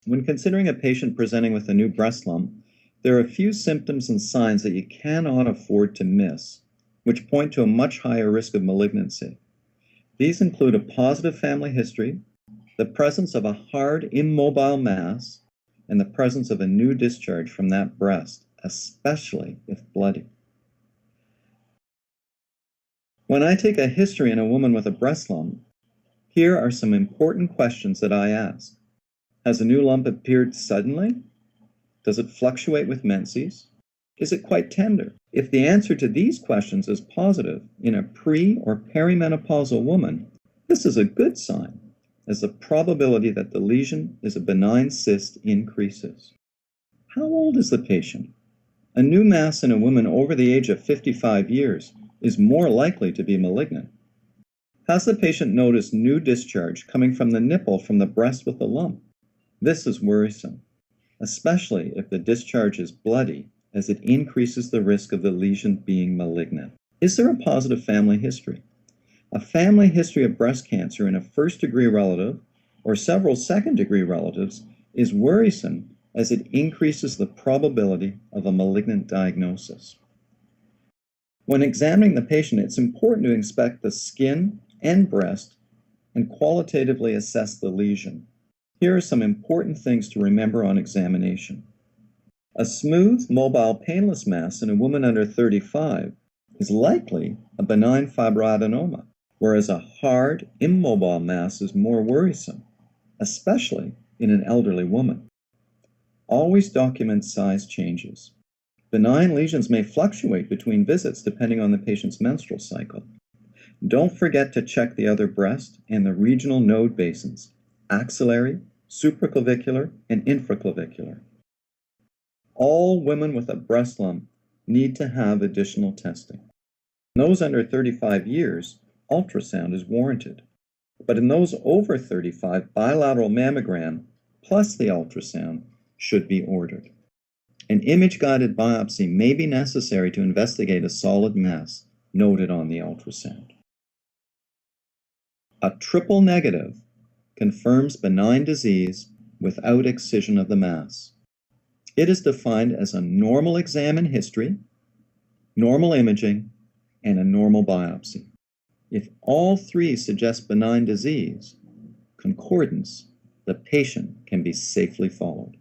When considering a patient presenting with a new breast lump, there are a few symptoms and signs that you cannot afford to miss, which point to a much higher risk of malignancy. These include a positive family history, the presence of a hard, immobile mass, and the presence of a new discharge from that breast, especially if bloody. When I take a history in a woman with a breast lump, here are some important questions that I ask. Has a new lump appeared suddenly? Does it fluctuate with menses? Is it quite tender? If the answer to these questions is positive in a pre- or perimenopausal woman, this is a good sign, as the probability that the lesion is a benign cyst increases. How old is the patient? A new mass in a woman over the age of 55 years is more likely to be malignant. Has the patient noticed new discharge coming from the nipple from the breast with the lump? This is worrisome, especially if the discharge is bloody, as it increases the risk of the lesion being malignant. Is there a positive family history? A family history of breast cancer in a first-degree relative or several second-degree relatives is worrisome, as it increases the probability of a malignant diagnosis. When examining the patient, it's important to inspect the skin and breast and qualitatively assess the lesion. Here are some important things to remember on examination. A smooth, mobile, painless mass in a woman under 35 is likely a benign fibroadenoma, whereas a hard, immobile mass is more worrisome, especially in an elderly woman. Always document size changes. Benign lesions may fluctuate between visits depending on the patient's menstrual cycle. Don't forget to check the other breast and the regional node basins, axillary, supraclavicular, and infraclavicular. All women with a breast lump need to have additional testing. In those under 35 years, ultrasound is warranted. But in those over 35, bilateral mammogram plus the ultrasound should be ordered. An image-guided biopsy may be necessary to investigate a solid mass noted on the ultrasound. A triple negative confirms benign disease without excision of the mass. It is defined as a normal exam and history, normal imaging, and a normal biopsy. If all three suggest benign disease, concordance, the patient can be safely followed.